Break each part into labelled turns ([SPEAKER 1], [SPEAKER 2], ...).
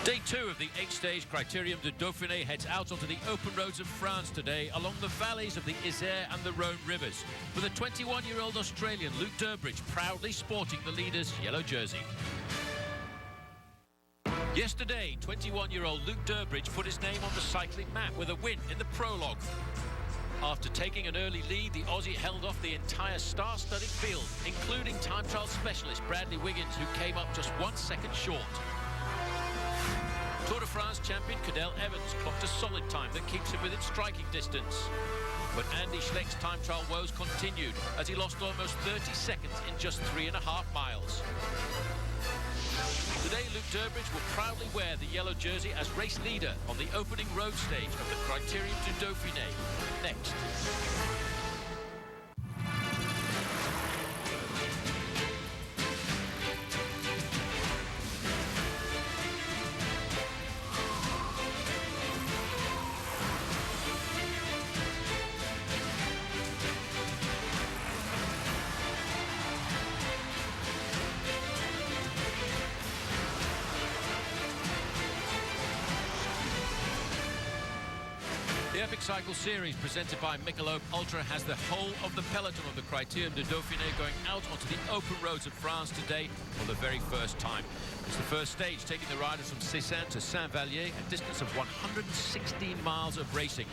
[SPEAKER 1] Day 2 of the 8-stage Critérium du Dauphiné heads out onto the open roads of France today along the valleys of the Isère and the Rhône rivers, with a 21-year-old Australian, Luke Durbridge, proudly sporting the leader's yellow jersey. Yesterday, 21-year-old Luke Durbridge put his name on the cycling map with a win in the prologue. After taking an early lead, the Aussie held off the entire star-studded field, including time trial specialist Bradley Wiggins, who came up just 1 second short. Tour de France champion Cadel Evans clocked a solid time that keeps him within striking distance. But Andy Schleck's time trial woes continued as he lost almost 30 seconds in just 3.5 miles. Today, Luke Durbridge will proudly wear the yellow jersey as race leader on the opening road stage of the Critérium du Dauphiné. Next. The Epic Cycle Series presented by Michelob Ultra has the whole of the peloton of the Critérium du Dauphiné going out onto the open roads of France today for the very first time. It's the first stage taking the riders from Seyssins to Saint-Vallier, a distance of 116 miles of racing.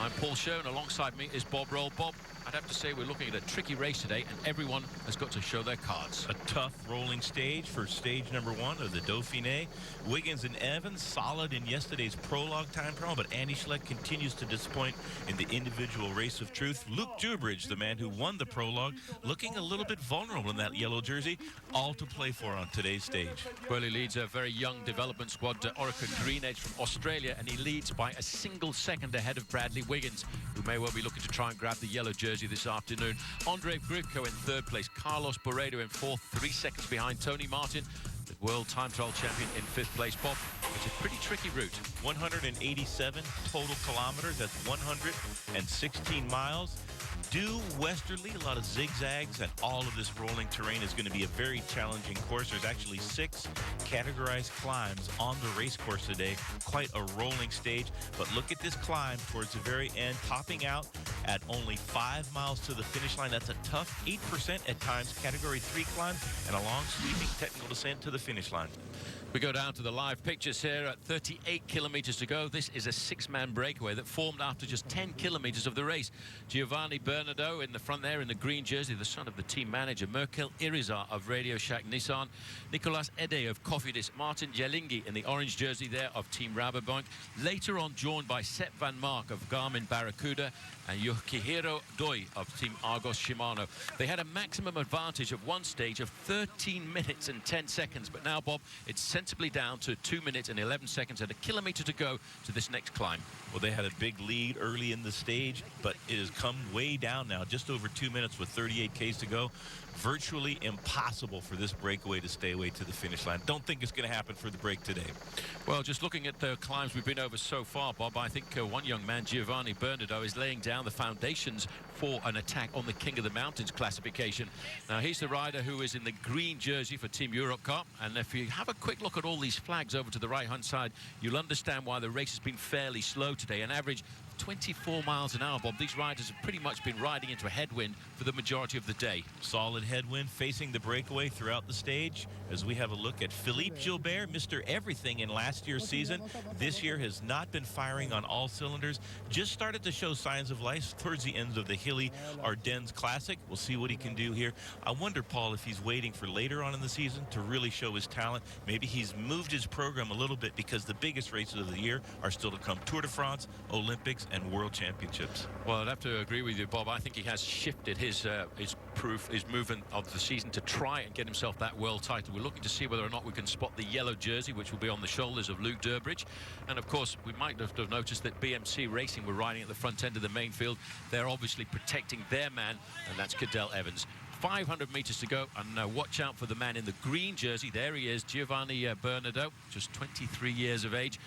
[SPEAKER 1] I'm Paul Schoen, alongside me is Bob Roll. Bob, I'd have to say we're looking at a tricky race today, and everyone has got to show their cards.
[SPEAKER 2] A tough rolling stage for stage number 1 of the Dauphiné. Wiggins and Evans solid in yesterday's prologue time trial, but Andy Schleck continues to disappoint in the individual race of truth. Luke Durbridge, the man who won the prologue, looking a little bit vulnerable in that yellow jersey, all to play for on today's stage.
[SPEAKER 1] Well, he leads a very young development squad, Orica Greenedge from Australia, and he leads by a single second ahead of Bradley Wiggins, who may well be looking to try and grab the yellow jersey this afternoon. Andre Grivko in third place, Carlos Boredo in fourth, 3 seconds behind Tony Martin, the world time trial champion, in fifth place. Bob, it's a pretty tricky route.
[SPEAKER 2] 187 total kilometers, that's 116 miles. Due westerly, a lot of zigzags, and all of this rolling terrain is going to be a very challenging course. There's actually 6 categorized climbs on the race course today. Quite a rolling stage, but look at this climb towards the very end, topping out at only 5 miles to the finish line. That's a tough 8% at times category 3 climb, and a long sweeping technical descent to the finish line.
[SPEAKER 1] We go down to the live pictures here at 38 kilometers to go. This is a 6-man breakaway that formed after just 10 kilometers of the race. Giovanni Bernardo in the front there in the green jersey, the son of the team manager. Merkel Irizar of Radio Shack Nissan. Nicolas Ede of Cofidis. Martin Jelingi in the orange jersey there of Team Rabobank. Later on joined by Sepp Van Mark of Garmin Barracuda and Yukihiro Doi of Team Argos Shimano. They had a maximum advantage of one stage of 13 minutes and 10 seconds, but now, Bob, it's sensibly down to 2 minutes and 11 seconds and a kilometer to go to this next climb.
[SPEAKER 2] Well, they had a big lead early in the stage, but it has come way down now, just over 2 minutes with 38 Ks to go. Virtually impossible for this breakaway to stay away to the finish line. Don't think it's going to happen for the break today.
[SPEAKER 1] Well, just looking at the climbs we've been over so far, Bob, I think one young man, Giovanni Bernardo, is laying down the foundations for an attack on the King of the Mountains classification. Now, he's the rider who is in the green jersey for Team Europcar, and if you have a quick look at all these flags over to the right-hand side, you'll understand why the race has been fairly slow today. An average 24 miles an hour, Bob. These riders have pretty much been riding into a headwind for the majority of the day.
[SPEAKER 2] Solid headwind facing the breakaway throughout the stage as we have a look at Philippe Gilbert, Mr. Everything in last year's season. This year has not been firing on all cylinders. Just started to show signs of life towards the ends of the hilly Ardennes Classic. We'll see what he can do here. I wonder, Paul, if he's waiting for later on in the season to really show his talent. Maybe he's moved his program a little bit because the biggest races of the year are still to come. Tour de France, Olympics, and World Championships.
[SPEAKER 1] Well, I'd have to agree with you, Bob. I think he has shifted his movement of the season to try and get himself that world title. We're looking to see whether or not we can spot the yellow jersey, which will be on the shoulders of Luke Durbridge. And of course, we might have noticed that BMC Racing were riding at the front end of the main field. They're obviously protecting their man, and that's Cadel Evans. 500 meters to go, and watch out for the man in the green jersey. There he is, Giovanni Bernardo, just 23 years of age.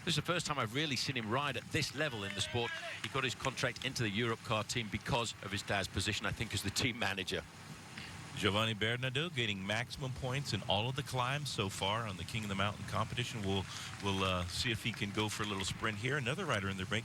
[SPEAKER 1] This is the first time I've really seen him ride at this level in the sport. He got his contract into the Europcar team because of his dad's position, I think, as the team manager.
[SPEAKER 2] Giovanni Bernardo getting maximum points in all of the climbs so far on the King of the Mountain competition. We'll see if he can go for a little sprint here. Another rider in the break,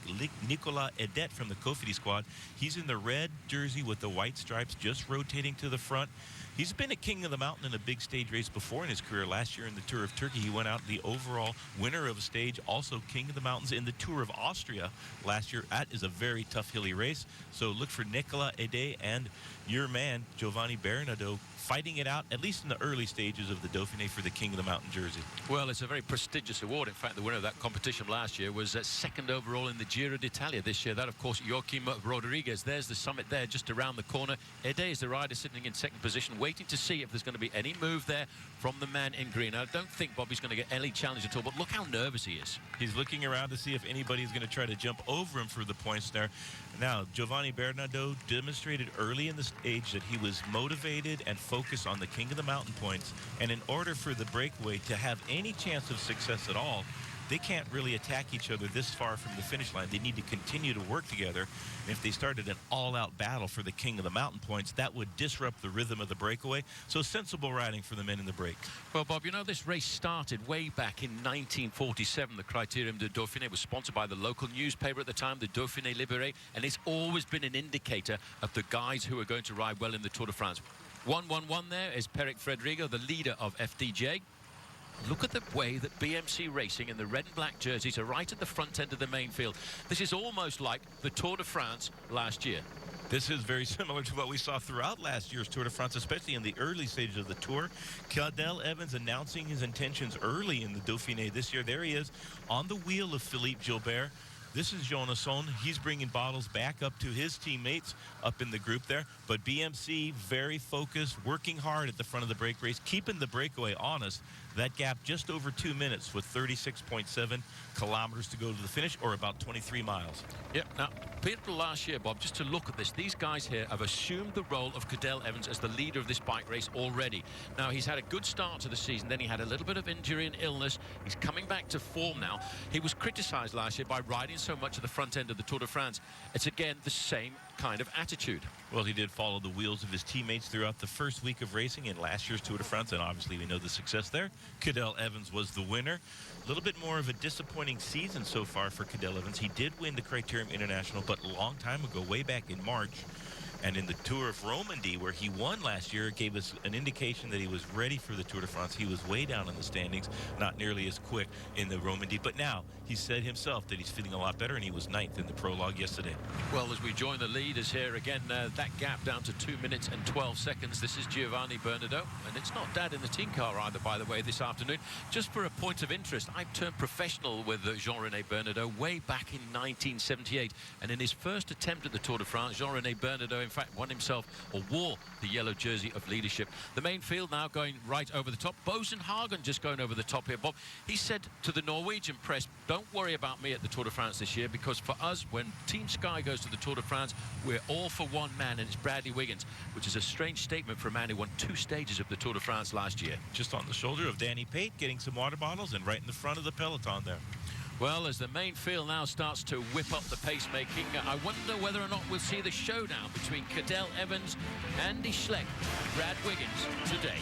[SPEAKER 2] Nicolas Edet from the Kofidi squad. He's in the red jersey with the white stripes, just rotating to the front. He's been a King of the Mountain in a big stage race before in his career. Last year in the Tour of Turkey, he went out the overall winner of a stage, also King of the Mountains in the Tour of Austria last year. That is a very tough hilly race. So look for Nicolas Edet and your man, Giovanni Bernardo, fighting it out, at least in the early stages of the Dauphiné for the King of the Mountain jersey.
[SPEAKER 1] Well, it's a very prestigious award. In fact, the winner of that competition last year was second overall in the Giro d'Italia this year. That, of course, Joaquim Rodriguez. There's the summit there, just around the corner. Ede is the rider sitting in second position, waiting to see if there's going to be any move there from the man in green. I don't think Bobby's going to get any challenge at all, but look how nervous he is.
[SPEAKER 2] He's looking around to see if anybody's going to try to jump over him for the points there. Now, Giovanni Bernardo demonstrated early in the stage that he was motivated and focused on the King of the Mountain points. And in order for the breakaway to have any chance of success at all, they can't really attack each other this far from the finish line. They need to continue to work together. And if they started an all-out battle for the King of the Mountain points, that would disrupt the rhythm of the breakaway. So sensible riding for the men in the break.
[SPEAKER 1] Well, Bob, you know, this race started way back in 1947. The Critérium du Dauphiné was sponsored by the local newspaper at the time, the Dauphiné Libéré, and it's always been an indicator of the guys who are going to ride well in the Tour de France. 1-1-1 there is Peric Fredrigo, the leader of FDJ. Look at the way that BMC Racing in the red and black jerseys are right at the front end of the main field. This is almost like the Tour de France last year.
[SPEAKER 2] This is very similar to what we saw throughout last year's Tour de France, especially in the early stages of the Tour. Cadel Evans announcing his intentions early in the Dauphiné this year. There he is on the wheel of Philippe Gilbert. This is Jonasson. He's bringing bottles back up to his teammates up in the group there. But BMC, very focused, working hard at the front of the break race, keeping the breakaway honest. That gap just over 2 minutes with 36.7 kilometers to go to the finish, or about 23 miles.
[SPEAKER 1] Yep. Now, people last year, Bob, just to look at this, these guys here have assumed the role of Cadel Evans as the leader of this bike race already. Now, he's had a good start to the season. Then he had a little bit of injury and illness. He's coming back to form now. He was criticised last year by riding so much at the front end of the Tour de France. It's, again, the same kind of attitude.
[SPEAKER 2] Well, he did follow the wheels of his teammates throughout the first week of racing in last year's Tour de France, and obviously we know the success there. Cadel Evans was the winner. A little bit more of a disappointing season so far for Cadel Evans. He did win the Criterium International, but a long time ago, way back in March. And in the Tour of Romandy, where he won last year, it gave us an indication that he was ready for the Tour de France. He was way down in the standings, not nearly as quick in the Romandy. But now, he said himself that he's feeling a lot better, and he was ninth in the prologue yesterday.
[SPEAKER 1] Well, as we join the leaders here again, that gap down to 2 minutes and 12 seconds. This is Giovanni Bernardo, and it's not Dad in the team car either, by the way, this afternoon. Just for a point of interest, I turned professional with Jean-René Bernardo way back in 1978, and in his first attempt at the Tour de France, Jean-René Bernardo, in fact, won himself or wore the yellow jersey of leadership. The main field now going right over the top. Bosen Hagen just going over the top here, Bob. He said to the Norwegian press, don't worry about me at the Tour de France this year, because for us, when Team Sky goes to the Tour de France, we're all for one man, and it's Bradley Wiggins, which is a strange statement for a man who won 2 stages of the Tour de France last year.
[SPEAKER 2] Just on the shoulder of Danny Pate, getting some water bottles, and right in the front of the peloton there.
[SPEAKER 1] Well, as the main field now starts to whip up the pacemaking, I wonder whether or not we'll see the showdown between Cadel Evans, Andy Schleck, and Brad Wiggins today.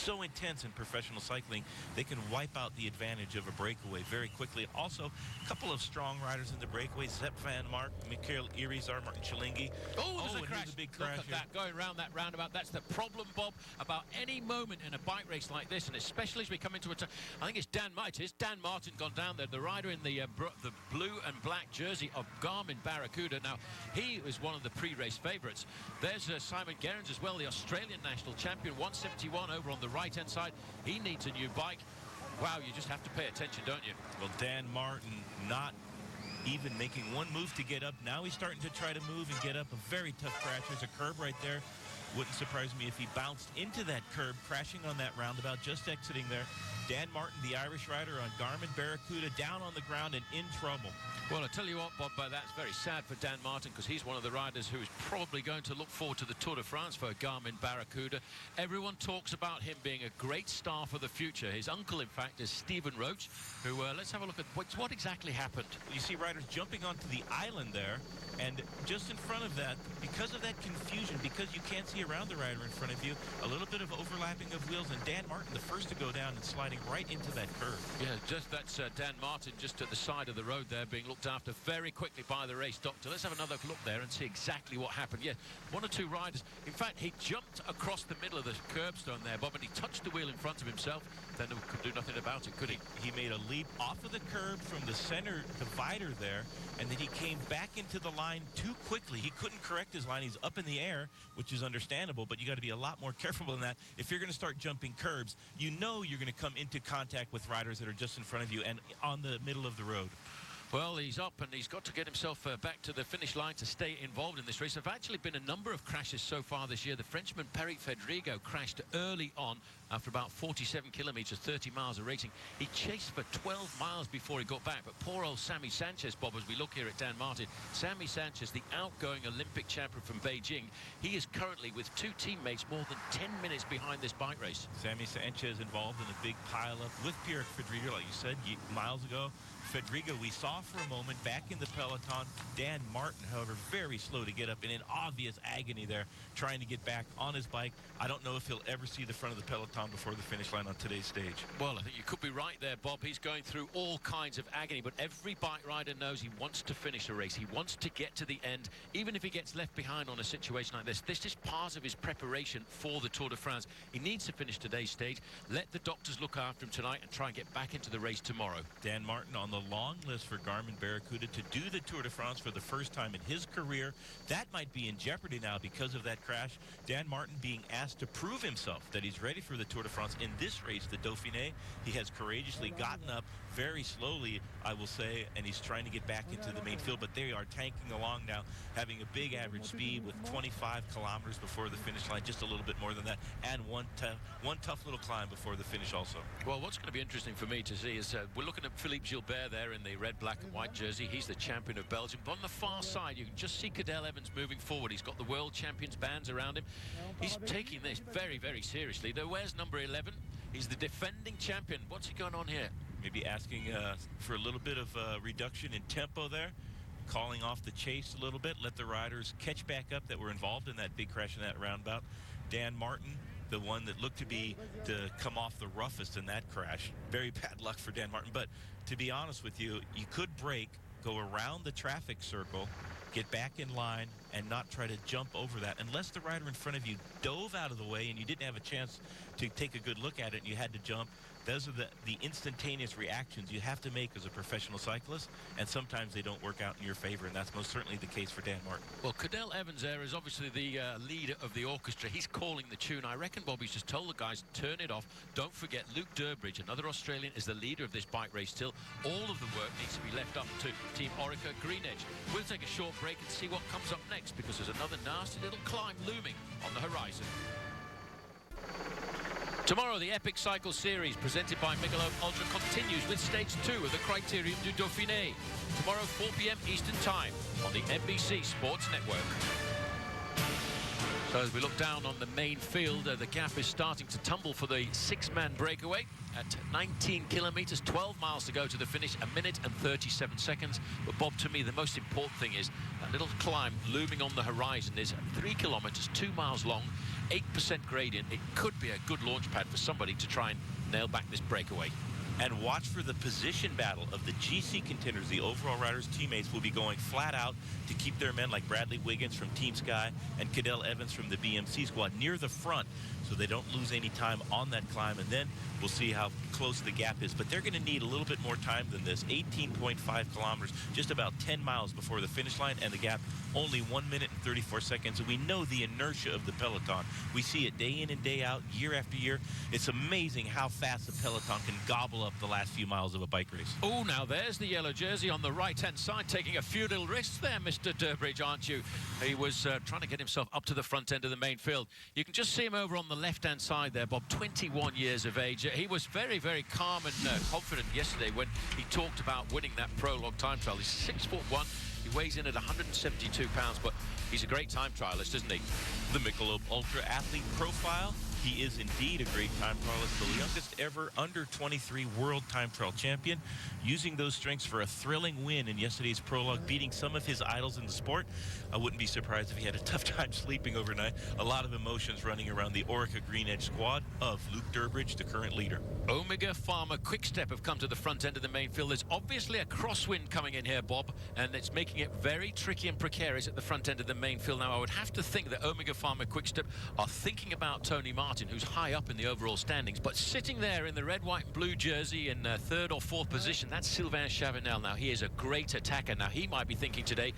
[SPEAKER 2] so intense in professional cycling, they can wipe out the advantage of a breakaway very quickly. Also, a couple of strong riders in the breakaway, Sepp van Mark, Michael Irizar, Martin Schillingi.
[SPEAKER 1] Oh, there's a
[SPEAKER 2] and
[SPEAKER 1] crash.
[SPEAKER 2] here's a big
[SPEAKER 1] Look
[SPEAKER 2] crash
[SPEAKER 1] at
[SPEAKER 2] here.
[SPEAKER 1] that, going around that roundabout. That's the problem, Bob, about any moment in a bike race like this, and especially as we come into it. I think it's Dan Martin gone down there, the rider in the blue and black jersey of Garmin Barracuda. Now, he was one of the pre-race favourites. There's Simon Gerrans as well, the Australian national champion, 171 over on the right-hand side. He needs a new bike. Wow, you just have to pay attention, don't you?
[SPEAKER 2] Well, Dan Martin not even making one move to get up. Now he's starting to try to move and get up. A very tough crash. There's a curb right there. Wouldn't surprise me if he bounced into that curb, crashing on that roundabout, just exiting there. Dan Martin, the Irish rider on Garmin Barracuda, down on the ground and in trouble.
[SPEAKER 1] Well, I tell you what, Bob, that's very sad for Dan Martin, because he's one of the riders who is probably going to look forward to the Tour de France for Garmin Barracuda. Everyone talks about him being a great star for the future. His uncle, in fact, is Stephen Roach, who, let's have a look at what exactly happened.
[SPEAKER 2] You see riders jumping onto the island there, and just in front of that, because of that confusion, because you can't see around the rider in front of you, a little bit of overlapping of wheels, and Dan Martin, the first to go down and sliding right into that curve.
[SPEAKER 1] Yeah, that's Dan Martin just at the side of the road there, being looked after very quickly by the race doctor. Let's have another look there and see exactly what happened. Yeah, one or two riders. In fact, he jumped across the middle of the curbstone there, Bob, and he touched the wheel in front of himself. Then he could do nothing about it, could he?
[SPEAKER 2] He made a leap off of the curb from the center divider there, and then he came back into the line too quickly. He couldn't correct his line. He's up in the air, which is understandable, but you got to be a lot more careful than that. If you're going to start jumping curbs, you know you're going to come into contact with riders that are just in front of you and on the middle of the road.
[SPEAKER 1] Well, he's up and he's got to get himself back to the finish line to stay involved in this race. There have actually been a number of crashes so far this year. The Frenchman Perry Fedrigo crashed early on after about 47 kilometres, 30 miles of racing. He chased for 12 miles before he got back. But poor old Sammy Sanchez, Bob, as we look here at Dan Martin, Sammy Sanchez, the outgoing Olympic champion from Beijing, he is currently with two teammates more than 10 minutes behind this bike race.
[SPEAKER 2] Sammy Sanchez involved in a big pileup with Pierre Fedrigo, like you said, miles ago. Fedrigo, we saw for a moment back in the peloton. Dan Martin, however, very slow to get up in an obvious agony there, trying to get back on his bike. I don't know if he'll ever see the front of the peloton before the finish line on today's stage.
[SPEAKER 1] Well, I think you could be right there, Bob. He's going through all kinds of agony, but every bike rider knows he wants to finish a race. He wants to get to the end, even if he gets left behind on a situation like this. This is part of his preparation for the Tour de France. He needs to finish today's stage. Let the doctors look after him tonight and try and get back into the race tomorrow.
[SPEAKER 2] Dan Martin on the long list for Garmin Barracuda to do the Tour de France for the first time in his career. That might be in jeopardy now because of that crash. Dan Martin being asked to prove himself that he's ready for the Tour de France in this race, the Dauphiné. He has courageously gotten up very slowly, I will say, and he's trying to get back into the main field, but they are tanking along now, having a big average speed with 25 kilometers before the finish line, just a little bit more than that, and one tough little climb before the finish also.
[SPEAKER 1] Well, what's going to be interesting for me to see is we're looking at Philippe Gilbert there in the red, black and white jersey. He's the champion of Belgium. But on the far side, you can just see Cadel Evans moving forward. He's got the world champions bands around him. He's taking this very, very seriously. Though, where's number 11? He's the defending champion. What's he going on here?
[SPEAKER 2] Maybe asking for a little bit of reduction in tempo there, calling off the chase a little bit, let the riders catch back up that were involved in that big crash in that roundabout. Dan Martin, the one that looked to come off the roughest in that crash. Very bad luck for Dan Martin. But to be honest with you, you could brake, go around the traffic circle, get back in line, and not try to jump over that unless the rider in front of you dove out of the way and you didn't have a chance to take a good look at it and you had to jump. Those are the instantaneous reactions you have to make as a professional cyclist, and sometimes they don't work out in your favor, and that's most certainly the case for Dan Martin.
[SPEAKER 1] Well, Cadel Evans there is obviously the leader of the orchestra. He's calling the tune. I reckon Bobby's just told the guys, turn it off. Don't forget, Luke Durbridge, another Australian, is the leader of this bike race still. All of the work needs to be left up to Team Orica Green Edge. We'll take a short break and see what comes up next, because there's another nasty little climb looming on the horizon. Tomorrow, the Epic Cycle Series, presented by Michelob Ultra, continues with Stage 2 of the Criterium du Dauphiné. Tomorrow, 4 p.m. Eastern Time on the NBC Sports Network. So as we look down on the main field, the gap is starting to tumble for the six-man breakaway. At 19 kilometres, 12 miles to go to the finish, 1 minute and 37 seconds. But Bob, to me, the most important thing is that little climb looming on the horizon is 3 kilometres, 2 miles long. 8% gradient. It could be a good launch pad for somebody to try and nail back this breakaway.
[SPEAKER 2] And watch for the position battle of the GC contenders. The overall riders' teammates will be going flat out to keep their men like Bradley Wiggins from Team Sky and Cadell Evans from the BMC squad near the front so they don't lose any time on that climb. And then we'll see how close the gap is. But they're going to need a little bit more time than this. 18.5 kilometers, just about 10 miles before the finish line, and the gap only 1 minute and 34 seconds. And we know the inertia of the peloton. We see it day in and day out, year after year. It's amazing how fast the peloton can gobble up the last few miles of a bike race.
[SPEAKER 1] Oh, now there's the yellow jersey on the right-hand side, taking a few little risks there, Mr. Durbridge, aren't you? He was trying to get himself up to the front end of the main field. You can just see him over on the left-hand side there, Bob, 21 years of age. He was very, very calm and confident yesterday when he talked about winning that prologue time trial. He's 6'1". He weighs in at 172 pounds, but he's a great time trialist, isn't he?
[SPEAKER 2] The Michelob Ultra athlete profile. He is indeed a great time trialist, the youngest ever under 23 world time trial champion, using those strengths for a thrilling win in yesterday's prologue, beating some of his idols in the sport. I wouldn't be surprised if he had a tough time sleeping overnight. A lot of emotions running around the Orica Green Edge squad of Luke Durbridge, the current leader.
[SPEAKER 1] Omega Pharma Quick-Step have come to the front end of the main field. There's obviously a crosswind coming in here, Bob, and it's making it very tricky and precarious at the front end of the main field. Now, I would have to think that Omega Pharma Quick-Step are thinking about Tony Martin, who's high up in the overall standings, but sitting there in the red, white, and blue jersey in third or fourth position, that's Sylvain Chavanel. Now, he is a great attacker. Now, he might be thinking today,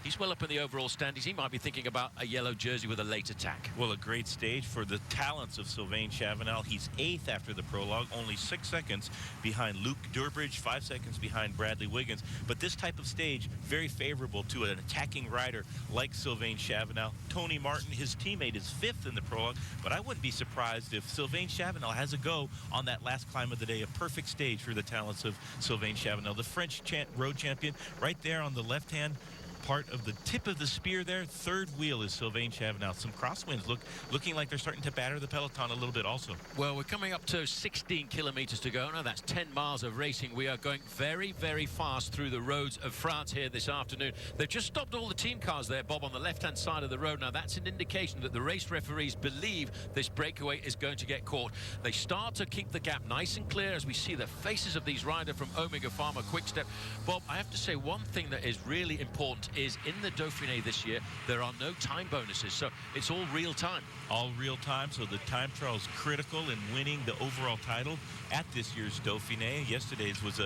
[SPEAKER 1] he's well up in the overall standings. He might be thinking about a yellow jersey with a late attack.
[SPEAKER 2] Well, a great stage for the talents of Sylvain Chavanel. He's 8th after the prologue, only 6 seconds behind Luke Durbridge, 5 seconds behind Bradley Wiggins. But this type of stage, very favorable to an attacking rider like Sylvain Chavanel. Tony Martin, his teammate, is 5th in the prologue, but I wouldn't be surprised if Sylvain Chavanel has a go on that last climb of the day. A perfect stage for the talents of Sylvain Chavanel, the French road champion, right there on the left-hand part of the tip of the spear there. Third wheel is Sylvain Chavanel. Some crosswinds looking like they're starting to batter the peloton a little bit also.
[SPEAKER 1] Well, we're coming up to 16 kilometers to go now. That's 10 miles of racing. We are going very, very fast through the roads of France here this afternoon. They've just stopped all the team cars there, Bob, on the left-hand side of the road. Now, that's an indication that the race referees believe this breakaway is going to get caught. They start to keep the gap nice and clear as we see the faces of these riders from Omega Pharma Quick-Step. Bob, I have to say one thing that is really important is in the Dauphiné this year, there are no time bonuses, so it's all real time.
[SPEAKER 2] All real time, so the time trial is critical in winning the overall title at this year's Dauphiné. Yesterday's was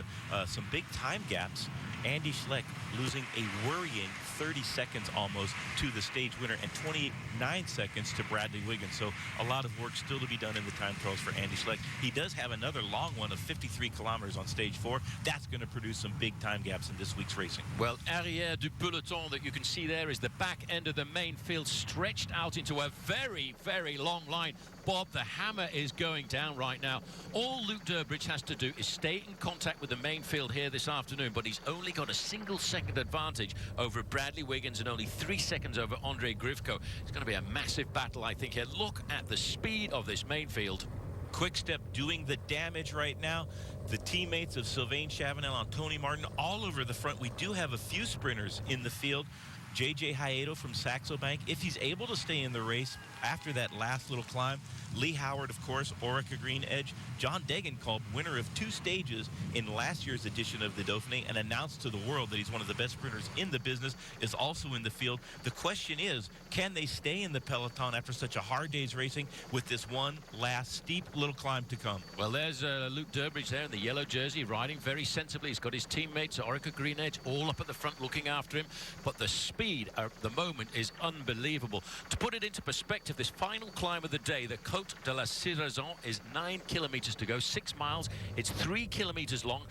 [SPEAKER 2] some big time gaps. Andy Schleck losing a worrying 30 seconds almost to the stage winner and 29 seconds to Bradley Wiggins. So a lot of work still to be done in the time trials for Andy Schleck. He does have another long one of 53 kilometers on stage 4. That's going to produce some big time gaps in this week's racing.
[SPEAKER 1] Well, arrière du peloton that you can see there is the back end of the main field stretched out into a very, very long line. Bob, the hammer is going down right now. All Luke Durbridge has to do is stay in contact with the main field here this afternoon, but he's only got a single-second advantage over Bradley Wiggins and only 3 seconds over Andre Grivko. It's going to be a massive battle, I think, here. Look at the speed of this main field.
[SPEAKER 2] Quick-Step doing the damage right now. The teammates of Sylvain Chavanel and Tony Martin all over the front. We do have a few sprinters in the field. JJ Hayedo from Saxo Bank, if he's able to stay in the race after that last little climb. Lee Howard, of course, Orica Green Edge. John Degenkolb, winner of 2 stages in last year's edition of the Dauphiné, and announced to the world that he's one of the best sprinters in the business, is also in the field. The question is, can they stay in the peloton after such a hard day's racing with this one last steep little climb to come?
[SPEAKER 1] Well, there's Luke Durbridge there in the yellow jersey, riding very sensibly. He's got his teammates at Orica Green Edge all up at the front looking after him. But the speed at the moment is unbelievable. To put it into perspective, this final climb of the day, the Côte de la Ciraison, is 9 kilometers to go, 6 miles. It's 3 kilometers long.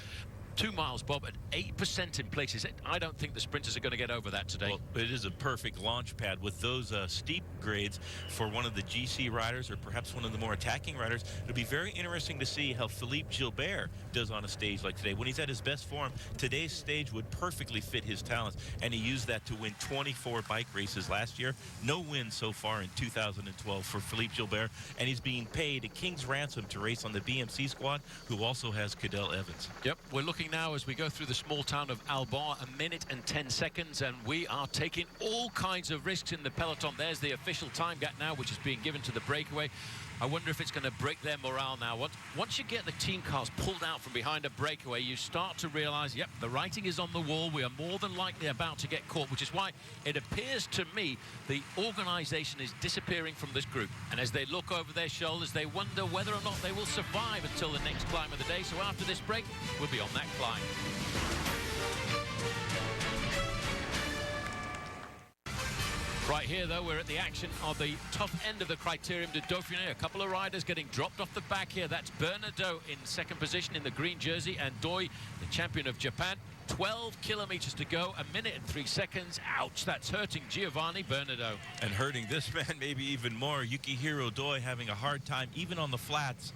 [SPEAKER 1] 2 miles, Bob, at 8% in places. I don't think the sprinters are going to get over that today.
[SPEAKER 2] Well, it is a perfect launch pad with those steep grades for one of the GC riders or perhaps one of the more attacking riders. It'll be very interesting to see how Philippe Gilbert does on a stage like today. When he's at his best form, today's stage would perfectly fit his talents, and he used that to win 24 bike races last year. No wins so far in 2012 for Philippe Gilbert, and he's being paid a king's ransom to race on the BMC squad, who also has Cadell Evans.
[SPEAKER 1] Yep, we're looking looking now as we go through the small town of Albon, 1 minute and 10 seconds, and we are taking all kinds of risks in the peloton. There's the official time gap now, which is being given to the breakaway. I wonder if it's going to break their morale now. Once you get the team cars pulled out from behind a breakaway, you start to realize, yep, the writing is on the wall. We are more than likely about to get caught, which is why it appears to me the organization is disappearing from this group. And as they look over their shoulders, they wonder whether or not they will survive until the next climb of the day. So after this break, we'll be on that climb. Right here, though, we're at the action of the tough end of the Critérium du Dauphiné. A couple of riders getting dropped off the back here. That's Bernardo in second position in the green jersey, and Doi, the champion of Japan. 12 kilometers to go, 1 minute and 3 seconds. Ouch, that's hurting Giovanni Bernardo.
[SPEAKER 2] And hurting this man maybe even more. Yukihiro Doi having a hard time, even on the flats,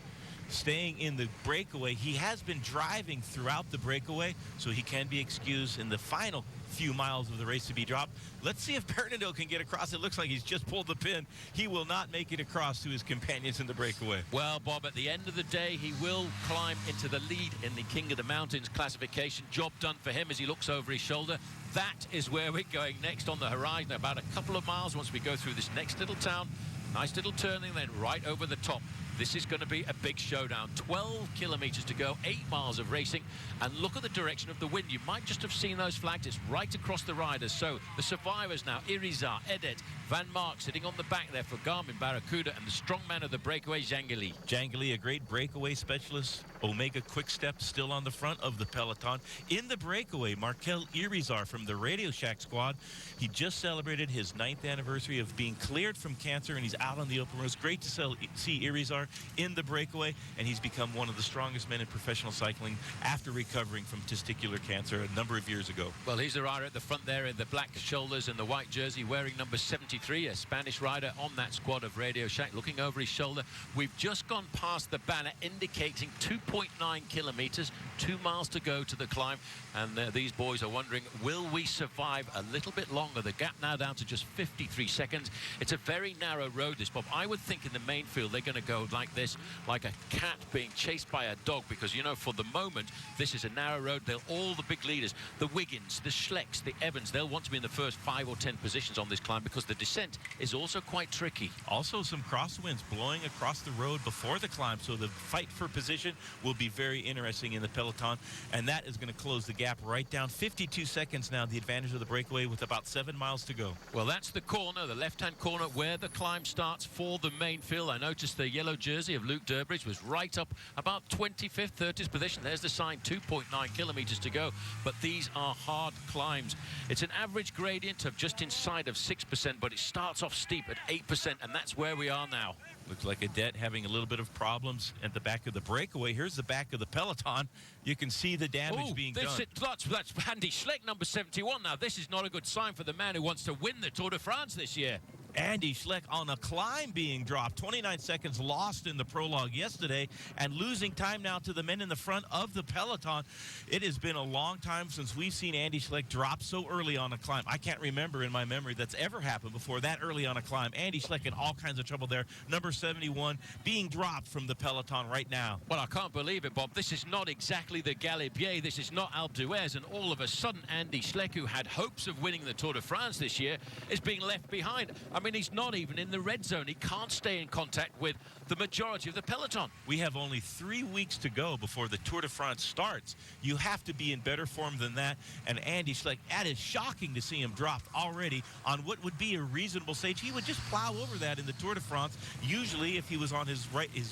[SPEAKER 2] staying in the breakaway. He has been driving throughout the breakaway, so he can be excused in the final few miles of the race to be dropped. Let's see if Bernardo can get across. It looks like he's just pulled the pin. He will not make it across to his companions in the breakaway.
[SPEAKER 1] Well, Bob, at the end of the day, he will climb into the lead in the King of the Mountains classification. Job done for him as he looks over his shoulder. That is where we're going next on the horizon. About a couple of miles once we go through this next little town. Nice little turning, then right over the top. This is going to be a big showdown. 12 kilometers to go, 8 miles of racing, and look at the direction of the wind. You might just have seen those flags. It's right across the riders. So the survivors now, Irizar, Edet, Van Mark sitting on the back there for Garmin Barracuda, and the strongman of the breakaway, Jangeli.
[SPEAKER 2] Jangeli, a great breakaway specialist. Omega Quickstep still on the front of the peloton. In the breakaway, Markel Irizar from the Radio Shack squad. He just celebrated his 9th anniversary of being cleared from cancer, and he's out on the open road. It's great to see Irizar in the breakaway, and he's become one of the strongest men in professional cycling after recovering from testicular cancer a number of years ago.
[SPEAKER 1] Well, he's the rider at the front there in the black shoulders and the white jersey, wearing number 73, a Spanish rider on that squad of Radio Shack, looking over his shoulder. We've just gone past the banner indicating 2.9 kilometers, 2 miles to go to the climb, and these boys are wondering, will we survive a little bit longer? The gap now down to just 53 seconds. It's a very narrow road, this, Bob. I would think in the main field they're going to go like this, like a cat being chased by a dog, because, you know, for the moment, this is a narrow road. All the big leaders, the Wiggins, the Schlecks, the Evans, they'll want to be in the first 5 or 10 positions on this climb, because the descent is also quite tricky.
[SPEAKER 2] Also some crosswinds blowing across the road before the climb, so the fight for position will be very interesting in the peloton, and that is going to close the gap right down. 52 seconds now, the advantage of the breakaway with about 7 miles to go.
[SPEAKER 1] Well, that's the corner, the left-hand corner where the climb starts for the main field. I noticed the yellow jersey of Luke Durbridge was right up about 25th, 30th position. There's the sign, 2.9 kilometers to go, but these are hard climbs. It's an average gradient of just inside of 6%, but it starts off steep at 8%, and that's where we are now.
[SPEAKER 2] Looks like Adet having a little bit of problems at the back of the breakaway. Here's the back of the peloton. You can see the damage being done.
[SPEAKER 1] That's Andy Schleck, number 71. Now, this is not a good sign for the man who wants to win the Tour de France this year.
[SPEAKER 2] Andy Schleck on a climb being dropped. 29 seconds lost in the prologue yesterday, and losing time now to the men in the front of the peloton. It has been a long time since we've seen Andy Schleck drop so early on a climb. I can't remember in my memory that's ever happened before that early on a climb. Andy Schleck in all kinds of trouble there. Number 71 being dropped from the peloton right now.
[SPEAKER 1] Well, I can't believe it, Bob. This is not exactly the Galibier. This is not Alpe d'Huez, and all of a sudden Andy Schleck, who had hopes of winning the Tour de France this year, is being left behind. I mean, he's not even in the red zone. He can't stay in contact with the majority of the peloton.
[SPEAKER 2] We have only 3 weeks to go before the Tour de France starts. You have to be in better form than that. And Andy Schleck, that is shocking to see him dropped already on what would be a reasonable stage. He would just plow over that in the Tour de France, usually if he was on his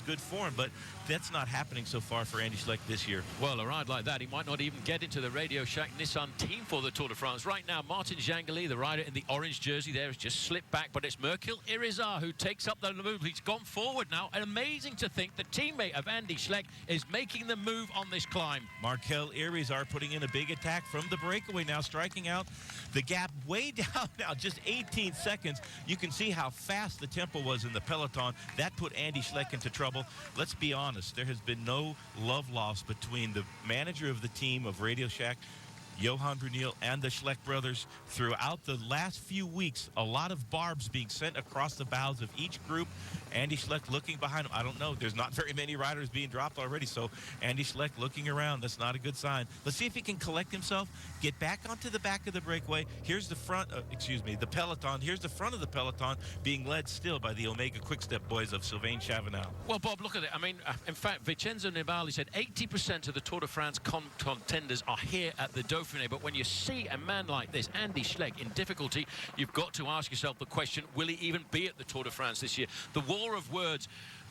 [SPEAKER 2] good form. But that's not happening so far for Andy Schleck this year.
[SPEAKER 1] Well, a ride like that, he might not even get into the Radio Shack Nissan team for the Tour de France. Right now, Martin Jangeli, the rider in the orange jersey there, has just slipped back, but it's Merkel Irizar who takes up the move. He's gone forward now, and amazing to think the teammate of Andy Schleck is making the move on this climb.
[SPEAKER 2] Markel Irizar putting in a big attack from the breakaway now, striking out the gap way down now, just 18 seconds. You can see how fast the tempo was in the peloton. That put Andy Schleck into trouble. Let's be honest, there has been no love lost between the manager of the team of Radio Shack Johan Brunel and the Schleck brothers. Throughout the last few weeks, a lot of barbs being sent across the bows of each group. Andy Schleck looking behind him. I don't know. There's not very many riders being dropped already, so Andy Schleck looking around. That's not a good sign. Let's see if he can collect himself, get back onto the back of the breakaway. Here's the front, the peloton. Here's the front of the peloton being led still by the Omega Quickstep boys of Sylvain Chavanel.
[SPEAKER 1] Well, Bob, look at it. I mean, in fact, Vincenzo Nibali said 80% of the Tour de France contenders are here at the Dauphiné. But when you see a man like this, Andy Schleck, in difficulty, you've got to ask yourself the question, will he even be at the Tour de France this year? The war of words.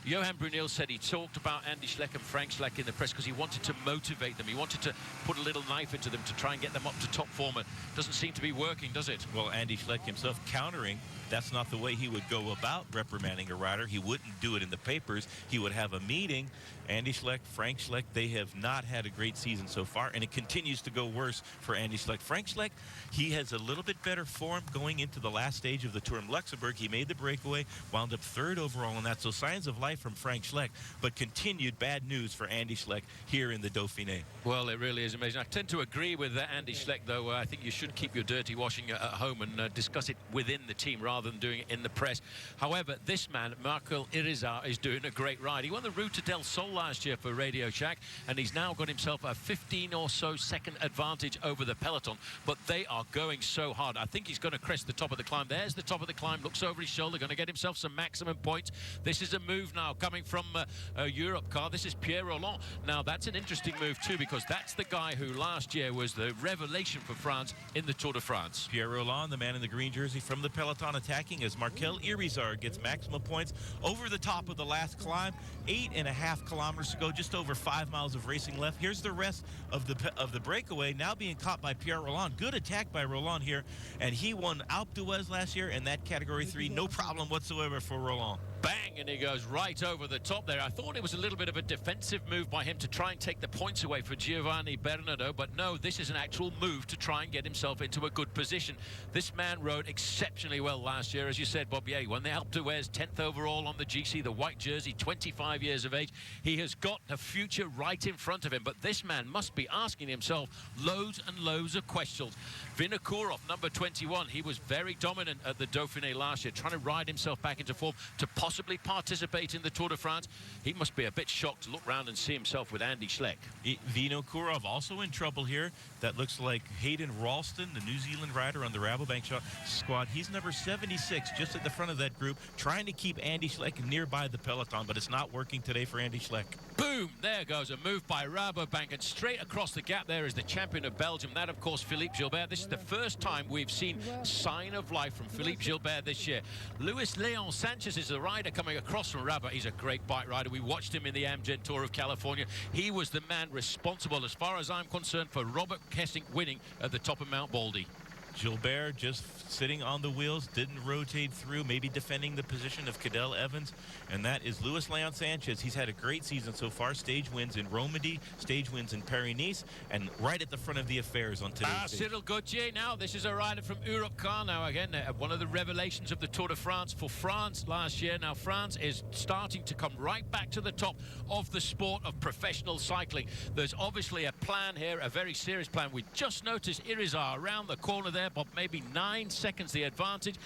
[SPEAKER 1] Johan Brunel said he talked about Andy Schleck and Frank Schleck in the press because he wanted to motivate them. He wanted to put a little knife into them to try and get them up to top form. It doesn't seem to be working, does it?
[SPEAKER 2] Well, Andy Schleck himself countering, that's not the way he would go about reprimanding a rider. He wouldn't do it in the papers. He would have a meeting. Andy Schleck, Frank Schleck, they have not had a great season so far, and it continues to go worse for Andy Schleck. Frank Schleck, he has a little bit better form going into the last stage of the Tour in Luxembourg. He made the breakaway, wound up third overall in that, so signs of life from Frank Schleck, but continued bad news for Andy Schleck here in the Dauphiné.
[SPEAKER 1] Well, it really is amazing. I tend to agree with Andy Schleck, though. I think you should keep your dirty washing at home and discuss it within the team rather than doing it in the press. However, this man, Marco Irizar, is doing a great ride. He won the Ruta del Sol last year for Radio Shack, and he's now got himself a 15 or so second advantage over the peloton, but they are going so hard. I think he's going to crest the top of the climb. There's the top of the climb, looks over his shoulder, going to get himself some maximum points. This is a move now coming from a Europe car. This is Pierre Rolland. Now, that's an interesting move too, because that's the guy who last year was the revelation for France in the Tour de France.
[SPEAKER 2] Pierre Rolland, the man in the green jersey from the peloton, attacking as Markel Irizar gets maximum points over the top of the last climb. 8.5 kilometers to go, just over 5 miles of racing left. Here's the rest of the breakaway now being caught by Pierre Rolland. Good attack by Rolland here, and he won Alpe d'Huez last year in that category 3. No problem whatsoever for Rolland.
[SPEAKER 1] Bang, and he goes right over the top there. I thought it was a little bit of a defensive move by him to try and take the points away for Giovanni Bernardo, but no, this is an actual move to try and get himself into a good position. This man rode exceptionally well last year, as you said, Bob. Yeah, he won the Alpe d'Huez, 10th overall on the GC, the white jersey, 25 years of age. He has got a future right in front of him, but this man must be asking himself loads and loads of questions. Vinokourov, number 21, he was very dominant at the Dauphiné last year, trying to ride himself back into form to possibly participate in the Tour de France. He must be a bit shocked to look round and see himself with Andy Schleck.
[SPEAKER 2] Vinokourov also in trouble here. That looks like Hayden Ralston, the New Zealand rider on the Rabobank squad. He's number 76, just at the front of that group, trying to keep Andy Schleck nearby the peloton, but it's not working today for Andy Schleck.
[SPEAKER 1] Boom! There goes a move by Rabobank, and straight across the gap there is the champion of Belgium. That, of course, Philippe Gilbert. This is the first time we've seen sign of life from Philippe Gilbert this year. Luis Leon Sanchez is the rider coming across from Rabobank. He's a great bike rider. We watched him in the Amgen Tour of California. He was the man responsible, as far as I'm concerned, for Robert Kessing winning at the top of Mount Baldy.
[SPEAKER 2] Gilbert just sitting on the wheels, didn't rotate through, maybe defending the position of Cadel Evans, and that is Luis Leon Sanchez. He's had a great season so far. Stage wins in Romandy, stage wins in Paris-Nice, and right at the front of the affairs on today's stage.
[SPEAKER 1] Cyril Gauthier now. This is a rider from Europe car now. Again, one of the revelations of the Tour de France for France last year. Now, France is starting to come right back to the top of the sport of professional cycling. There's obviously a plan here, a very serious plan. We just noticed Irizar around the corner there, but maybe 9 seconds the advantage.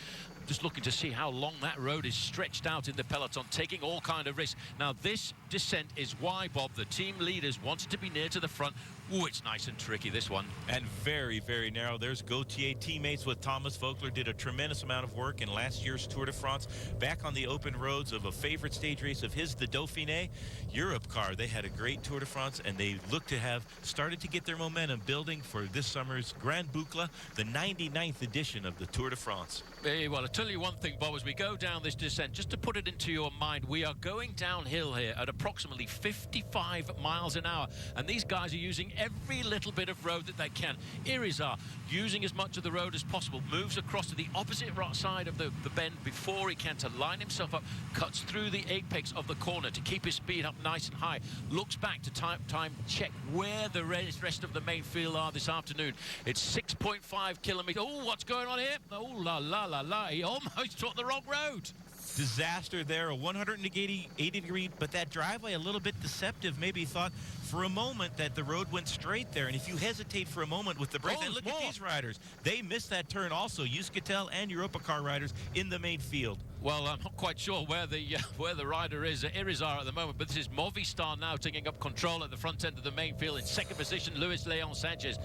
[SPEAKER 1] Just looking to see how long that road is stretched out in the peloton, taking all kind of risks. Now, this descent is why, Bob, the team leaders wanted to be near to the front. Oh, it's nice and tricky, this one.
[SPEAKER 2] And very, very narrow. There's Gauthier, teammates with Thomas Vogler, did a tremendous amount of work in last year's Tour de France, back on the open roads of a favorite stage race of his, the Dauphiné. Europe car, they had a great Tour de France, and they look to have started to get their momentum building for this summer's Grand Boucle, the 99th edition of the Tour de France.
[SPEAKER 1] Well, I'll tell you one thing, Bob, as we go down this descent, just to put it into your mind, we are going downhill here at approximately 55 miles an hour, and these guys are using every little bit of road that they can. Irizar, using as much of the road as possible, moves across to the opposite side of the bend before he can to line himself up, cuts through the apex of the corner to keep his speed up nice and high, looks back to time check where the rest of the main field are this afternoon. It's 6.5 kilometers. Oh, what's going on here? Oh, la, la, la, la. He almost took the wrong road.
[SPEAKER 2] Disaster there, a 180 degree, but that driveway a little bit deceptive. Maybe he thought for a moment that the road went straight there. And if you hesitate for a moment with the brake, and look at these riders. They missed that turn also. Euskaltel and Europa car riders in the main field.
[SPEAKER 1] Well, I'm not quite sure where the rider is at Irizar at the moment, but this is Movistar now taking up control at the front end of the main field. In second position, Luis Leon Sanchez.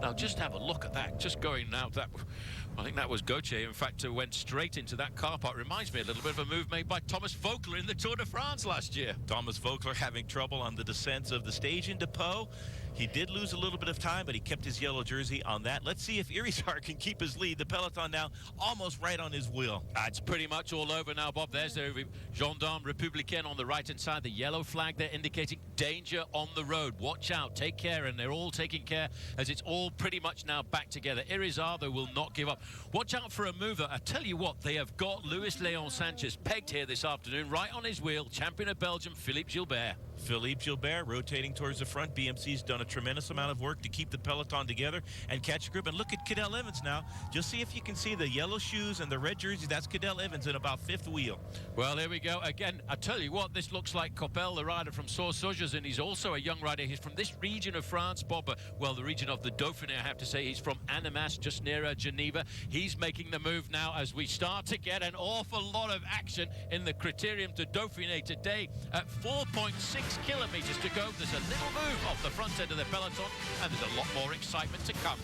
[SPEAKER 1] Now, just have a look at that. Just going now, I think that was Gauthier, in fact, who went straight into that car park. Reminds me a little bit of a move made by Thomas Voeckler in the Tour de France last year.
[SPEAKER 2] Thomas Voeckler having trouble on the descents of the stage into Po. He did lose a little bit of time, but he kept his yellow jersey on that. Let's see if Irizar can keep his lead. The peloton now almost right on his wheel.
[SPEAKER 1] It's pretty much all over now, Bob. There's the Gendarme Républicain on the right-hand side. The yellow flag there indicating danger on the road. Watch out, take care, and they're all taking care as it's all pretty much now back together. Irizar, though, will not give up. Watch out for a mover. I tell you what, they have got Luis Leon Sanchez pegged here this afternoon, right on his wheel. Champion of Belgium, Philippe Gilbert.
[SPEAKER 2] Philippe Gilbert rotating towards the front. BMC's done a tremendous amount of work to keep the peloton together and catch a group. And look at Cadel Evans now. Just see if you can see the yellow shoes and the red jersey. That's Cadel Evans in about fifth wheel.
[SPEAKER 1] Well, here we go. Again, I tell you what, this looks like Coppel, the rider from Sources, and he's also a young rider. He's from this region of France, Bob. Well, the region of the Dauphiné, I have to say. He's from Annemasse, just near Geneva. He's making the move now as we start to get an awful lot of action in the Critérium du Dauphiné today. At 4.6 kilometers to go, there's a little move off the front end of the peloton, and there's a lot more excitement to come.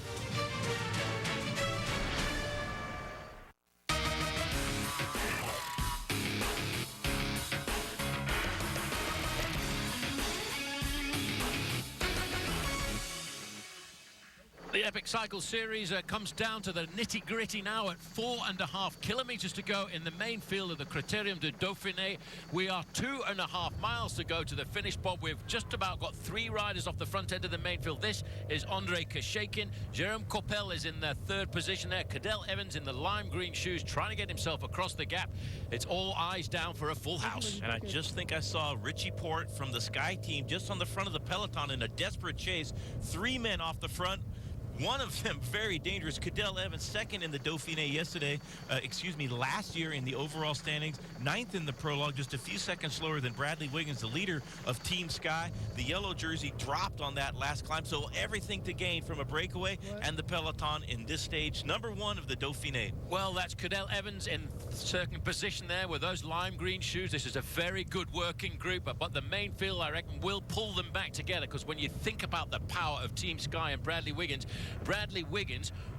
[SPEAKER 1] The Epic Cycle Series comes down to the nitty-gritty now at 4.5 kilometers to go in the main field of the Critérium du Dauphiné. We are 2.5 miles to go to the finish, Bob. We've just about got 3 riders off the front end of the main field. This is André Kashekin. Jérôme Coppel is in the 3rd position there. Cadel Evans in the lime green shoes trying to get himself across the gap. It's all eyes down for a full house.
[SPEAKER 2] And I just think I saw Richie Porte from the Sky team just on the front of the peloton in a desperate chase. 3 men off the front. One of them very dangerous. Cadel Evans, second in the Dauphiné last year in the overall standings. 9th in the prologue, just a few seconds slower than Bradley Wiggins, the leader of Team Sky. The yellow jersey dropped on that last climb, so everything to gain from a breakaway and the peloton in this stage, number 1 of the Dauphiné.
[SPEAKER 1] Well, that's Cadel Evans in second position there with those lime green shoes. This is a very good working group, but the main field, I reckon, will pull them back together, because when you think about the power of Team Sky and Bradley Wiggins,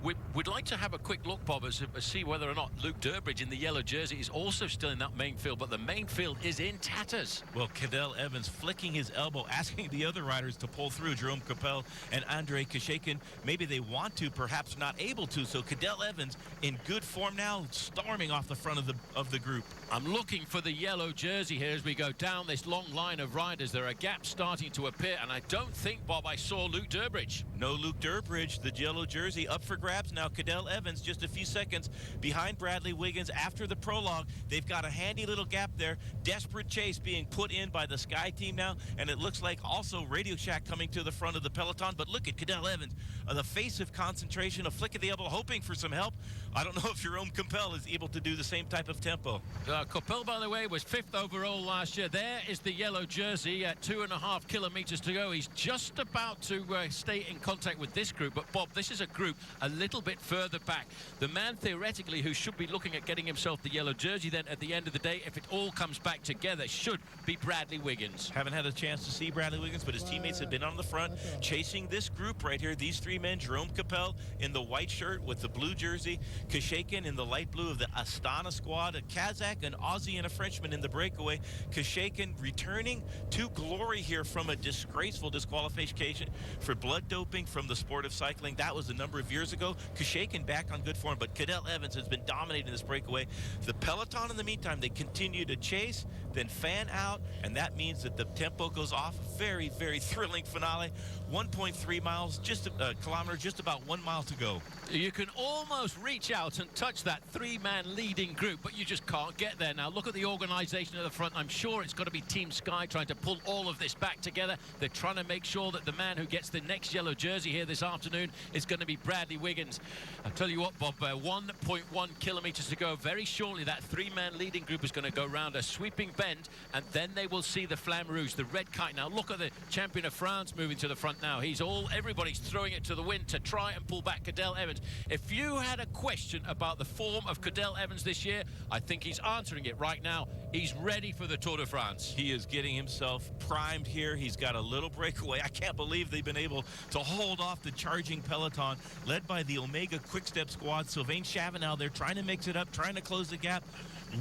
[SPEAKER 1] we'd like to have a quick look, Bob, as see whether or not Luke Durbridge in the yellow jersey is also still in that main field, but the main field is in tatters.
[SPEAKER 2] Well, Cadel Evans flicking his elbow, asking the other riders to pull through. Jérôme Coppel and André Kashekin, maybe they want to, perhaps not able to. So Cadel Evans in good form now, storming off the front of the group.
[SPEAKER 1] I'm looking for the yellow jersey here as we go down this long line of riders. There are gaps starting to appear, and I don't think, Bob, I saw Luke Durbridge.
[SPEAKER 2] No Luke Durbridge, the yellow jersey up for grabs now. Cadel Evans just a few seconds behind Bradley Wiggins after the prologue. They've got a handy little gap there. Desperate chase being put in by the Sky team now, and it looks like also Radio Shack coming to the front of the peloton. But look at Cadel Evans, the face of concentration, a flick of the elbow, hoping for some help. I don't know if Jérôme Coppel is able to do the same type of tempo.
[SPEAKER 1] Coppel, by the way, was 5th overall last year. There is the yellow jersey at 2.5 kilometers to go. He's just about to stay in contact with this group, but Bob, this is a group a little bit further back. The man theoretically who should be looking at getting himself the yellow jersey then at the end of the day, if it all comes back together, should be Bradley Wiggins.
[SPEAKER 2] Haven't had a chance to see Bradley Wiggins, but his teammates have been on the front chasing this group right here. These 3 men, Jérôme Coppel in the white shirt with the blue jersey, Kashekin in the light blue of the Astana squad, a Kazakh, an Aussie, and a Frenchman in the breakaway. Kashekin returning to glory here from a disgraceful disqualification for blood doping from the sport of cycling. That was a number of years ago. Kashekin back on good form, but Cadel Evans has been dominating this breakaway. The peloton, in the meantime, they continue to chase, then fan out, and that means that the tempo goes off. Very, very thrilling finale. 1.3 miles, just a kilometer, just about 1 mile to go.
[SPEAKER 1] You can almost reach out and touch that 3-man leading group, but you just can't get there. Now, look at the organisation at the front. I'm sure it's got to be Team Sky trying to pull all of this back together. They're trying to make sure that the man who gets the next yellow jersey here this afternoon champion is going to be Bradley Wiggins. I'll tell you what, Bob, 1.1 kilometres to go. Very shortly, that three-man leading group is going to go round a sweeping bend, and then they will see the Flamme Rouge, the red kite. Now, look at the champion of France moving to the front now. Everybody's throwing it to the wind to try and pull back Cadel Evans. If you had a question about the form of Cadel Evans this year, I think he's answering it right now. He's ready for the Tour de France.
[SPEAKER 2] He is getting himself primed here. He's got a little breakaway. I can't believe they've been able to hold off the charging peloton led by the Omega Quick-Step squad. Sylvain Chavanel, they're trying to mix it up, trying to close the gap.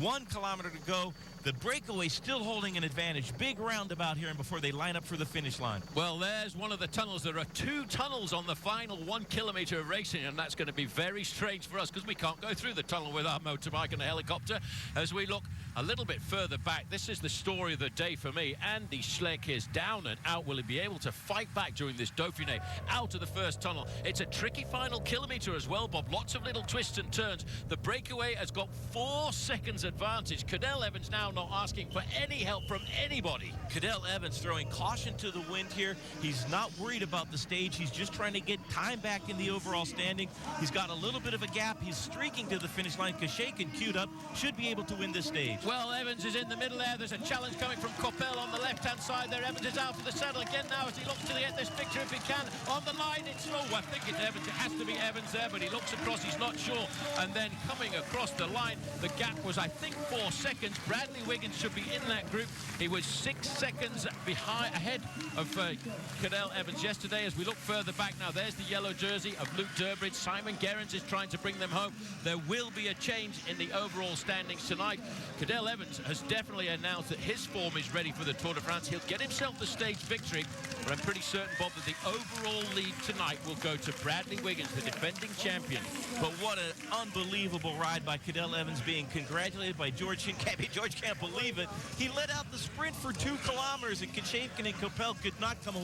[SPEAKER 2] 1 kilometer to go. The breakaway still holding an advantage. Big roundabout here and before they line up for the finish line.
[SPEAKER 1] Well, there's one of the tunnels. There are 2 tunnels on the final 1 kilometer of racing, and that's going to be very strange for us because we can't go through the tunnel with our motorbike and a helicopter. As we look a little bit further back, this is the story of the day for me. Andy Schleck is down and out. Will he be able to fight back during this Dauphiné out of the first tunnel? It's a tricky final kilometer as well, Bob. Lots of little twists and turns. The breakaway has got 4 seconds advantage. Cadel Evans now not asking for any help from anybody.
[SPEAKER 2] Cadel Evans throwing caution to the wind here. He's not worried about the stage. He's just trying to get time back in the overall standing. He's got a little bit of a gap. He's streaking to the finish line. Kashakin queued up, should be able to win this stage.
[SPEAKER 1] Well, Evans is in the middle there. There's a challenge coming from Coppel on the left-hand side there. Evans is out of the saddle again now as he looks to get this victory if he can. On the line, it's slow. I think it's Evans. It has to be Evans there, but he looks across. He's not sure. And then coming across the line, the gap was, I think, 4 seconds. Bradley Wiggins should be in that group. He was 6 seconds ahead of Cadel Evans yesterday. As we look further back now, there's the yellow jersey of Luke Durbridge. Simon Gerrans is trying to bring them home. There will be a change in the overall standings tonight. Cadel Evans has definitely announced that his form is ready for the Tour de France. He'll get himself the stage victory, but I'm pretty certain, Bob, that the overall lead tonight will go to Bradley Wiggins, the defending champion.
[SPEAKER 2] But what an unbelievable ride by Cadel Evans, being congratulated by George Hincapie. George can't believe it. He led out the sprint for 2 kilometers, and Kashakin and Coppel could not come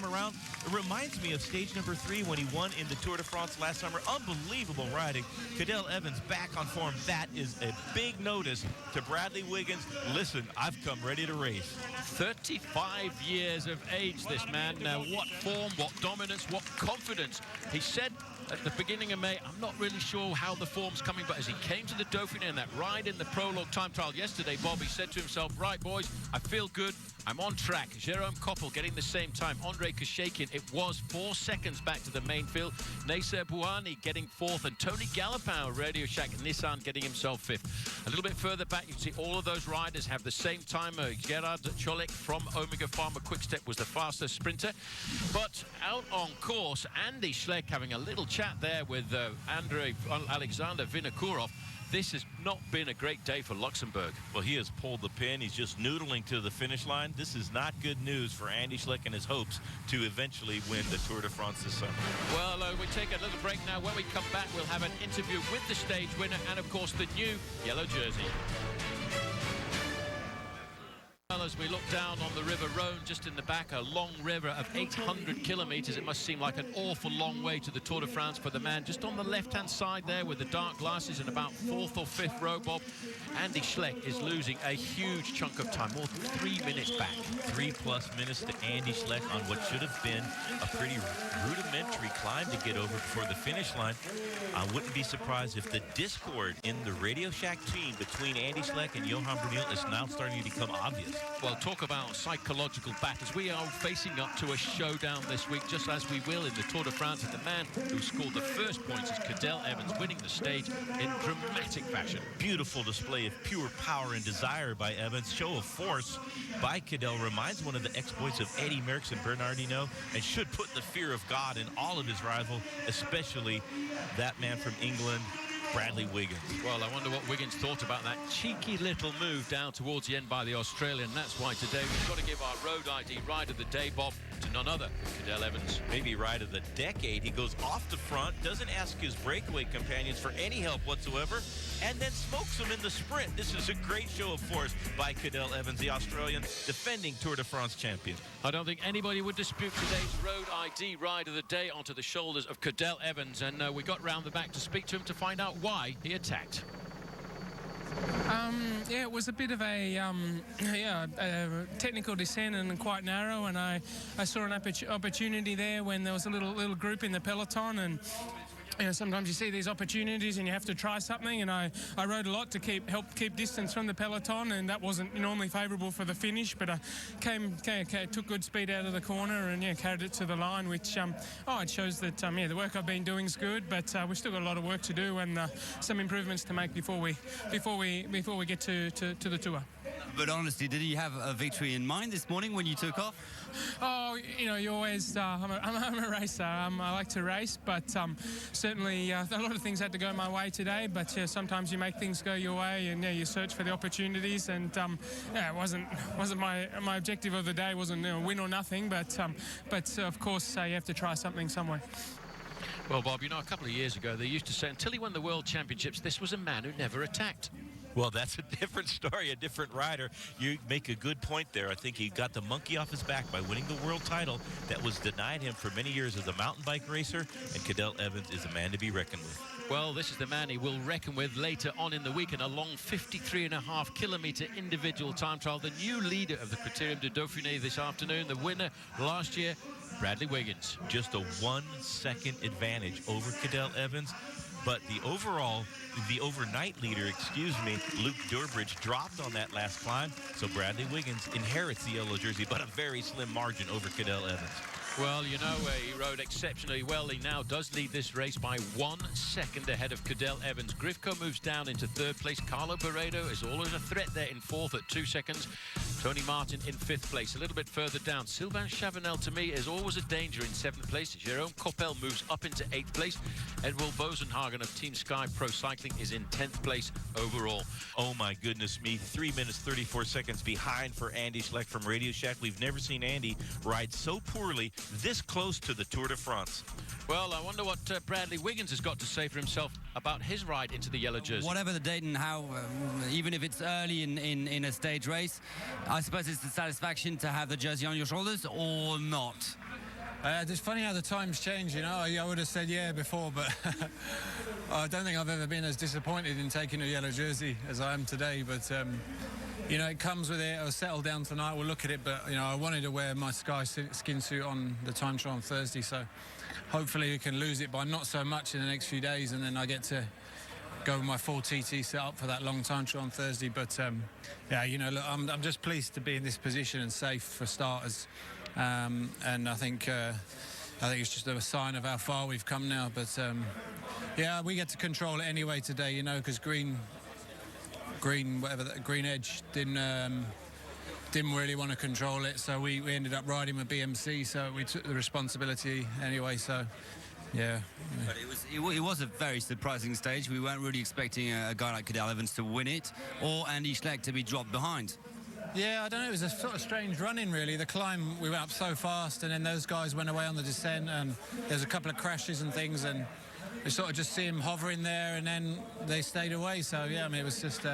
[SPEAKER 2] around. It reminds me of stage number 3 when he won in the Tour de France last summer. Unbelievable riding. Cadel Evans back on form. That is a big notice to Bradley Wiggins. Listen, I've come ready to race.
[SPEAKER 1] 35 years of age, this man. Now, what form, what dominance, what confidence. He said at the beginning of May, I'm not really sure how the form's coming, but as he came to the Dauphiné and that ride in the prologue time trial yesterday, Bob, he said to himself, right, boys, I feel good. I'm on track. Jérôme Koppel getting the same time. André Kashakin, it was 4 seconds back to the main field. Nasser Bouhanni getting 4th, and Tony Galopin, Radio Shack Nissan, getting himself 5th. A little bit further back, you can see all of those riders have the same time. Gerard Cholek from Omega Pharma Quick-Step was the fastest sprinter. But out on course, Andy Schleck having a little chat there with Alexander Vinokourov. This has not been a great day for Luxembourg.
[SPEAKER 2] Well, he has pulled the pin. He's just noodling to the finish line. This is not good news for Andy Schleck and his hopes to eventually win the Tour de France this summer.
[SPEAKER 1] Well, we take a little break now. When we come back, we'll have an interview with the stage winner and, of course, the new yellow jersey. As we look down on the River Rhone, just in the back, a long river of 800 kilometres. It must seem like an awful long way to the Tour de France for the man. Just on the left-hand side there with the dark glasses in about 4th or 5th row, Bob, Andy Schleck is losing a huge chunk of time, more than 3 minutes back. 3+ minutes to Andy Schleck on what should have been a pretty rudimentary climb to get over before the finish line. I wouldn't be surprised if the discord in the Radio Shack team between Andy Schleck and Johan Brunel is now starting to become obvious. Well, talk about psychological battles. We are facing up to a showdown this week, just as we will in the Tour de France. And the man who scored the first points is Cadel Evans, winning the stage in dramatic fashion. Beautiful display of pure power and desire by Evans. Show of force by Cadel reminds one of the exploits of Eddie Merckx and Bernard Hinault, and should put the fear of God in all of his rivals, especially that man from England, Bradley Wiggins. Well, I wonder what Wiggins thought about that cheeky little move down towards the end by the Australian. That's why today we've got to give our road ID ride of the day, Bob, to none other than Cadel Evans. Maybe ride of the decade. He goes off the front, doesn't ask his breakaway companions for any help whatsoever, and then smokes them in the sprint. This is a great show of force by Cadel Evans, the Australian defending Tour de France champion. I don't think anybody would dispute today's road ID ride of the day onto the shoulders of Cadel Evans, and we got round the back to speak to him to find out why he attacked.
[SPEAKER 3] Yeah, it was a bit of a technical descent and quite narrow, and I saw an opportunity there when there was a little group in the peloton, and sometimes you see these opportunities and you have to try something, and I rode a lot to help keep distance from the peloton, and that wasn't normally favourable for the finish, but I took good speed out of the corner and carried it to the line, which it shows that the work I've been doing is good, but we've still got a lot of work to do and some improvements to make before we get to the tour.
[SPEAKER 4] But honestly, did you have a victory in mind this morning when you took off?
[SPEAKER 3] Oh, you always. I'm a racer. I like to race, but certainly a lot of things had to go my way today. But sometimes you make things go your way, and you search for the opportunities. And it wasn't my objective of the day. Wasn't win or nothing. But of course you have to try something somewhere.
[SPEAKER 1] Well, Bob, a couple of years ago they used to say until he won the World Championships, this was a man who never attacked.
[SPEAKER 2] Well, that's a different story, a different rider. You make a good point there. I think he got the monkey off his back by winning the world title that was denied him for many years as a mountain bike racer, and Cadel Evans is a man to be reckoned with.
[SPEAKER 1] Well, this is the man he will reckon with later on in the week in a long 53.5-kilometre individual time trial. The new leader of the Critérium du Dauphiné this afternoon, the winner last year, Bradley Wiggins.
[SPEAKER 2] Just a 1 second advantage over Cadel Evans. But the overnight leader, Luke Durbridge, dropped on that last climb. So Bradley Wiggins inherits the yellow jersey, but a very slim margin over Cadel Evans.
[SPEAKER 1] Well, he rode exceptionally well. He now does lead this race by 1 second ahead of Cadel Evans. Grifko moves down into third place. Carlo Barredo is always a threat there in fourth at 2 seconds. Tony Martin in fifth place. A little bit further down, Sylvain Chavanel, to me, is always a danger in seventh place. Jérôme Coppel moves up into eighth place. Edward Bosenhagen of Team Sky Pro Cycling is in 10th place overall.
[SPEAKER 2] Oh, my goodness me. 3 minutes, 34 seconds behind for Andy Schleck from Radio Shack. We've never seen Andy ride so poorly this close to the Tour de France.
[SPEAKER 1] Well, I wonder what Bradley Wiggins has got to say for himself about his ride into the yellow jersey.
[SPEAKER 4] Whatever the date and how, even if it's early in a stage race, I suppose it's the satisfaction to have the jersey on your shoulders or not.
[SPEAKER 5] It's funny how the times change, I would have said yeah before, but I don't think I've ever been as disappointed in taking a yellow jersey as I am today. But it comes with it. I'll settle down tonight, we'll look at it, but I wanted to wear my Sky skin suit on the time trial on Thursday, so hopefully we can lose it by not so much in the next few days, and then I get to go with my full TT set up for that long time trial on Thursday. But look, I'm just pleased to be in this position and safe for starters. And I think it's just a sign of how far we've come now. But we get to control it anyway today, because Green Edge didn't really want to control it, so we ended up riding with BMC, so we took the responsibility anyway. So yeah.
[SPEAKER 4] But it was a very surprising stage. We weren't really expecting a guy like Cadel Evans to win it, or Andy Schleck to be dropped behind.
[SPEAKER 5] Yeah, I don't know. It was a sort of strange run-in, really. The climb, we went up so fast, and then those guys went away on the descent, and there's a couple of crashes and things, and we sort of just see them hovering there, and then they stayed away. So, it was just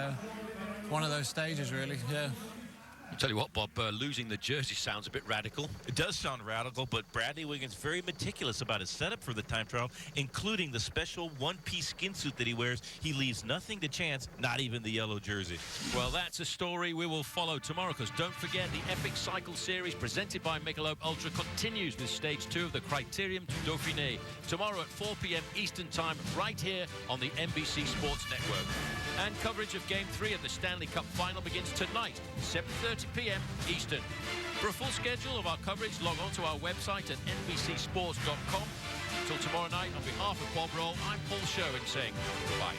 [SPEAKER 5] one of those stages, really, yeah.
[SPEAKER 1] I'll tell you what, Bob, losing the jersey sounds a bit radical.
[SPEAKER 2] It does sound radical, but Bradley Wiggins very meticulous about his setup for the time trial, including the special one-piece skin suit that he wears. He leaves nothing to chance, not even the yellow jersey.
[SPEAKER 1] Well, that's a story we will follow tomorrow, because don't forget, the Epic Cycle Series presented by Michelob Ultra continues with Stage 2 of the Critérium du Dauphiné. Tomorrow at 4 p.m. Eastern Time, right here on the NBC Sports Network. And coverage of Game 3 of the Stanley Cup Final begins tonight, 7:30 p.m. Eastern. For a full schedule of our coverage, log on to our website at nbcsports.com. Until tomorrow night, on behalf of Bob Roll, I'm Paul Sherwin saying goodbye.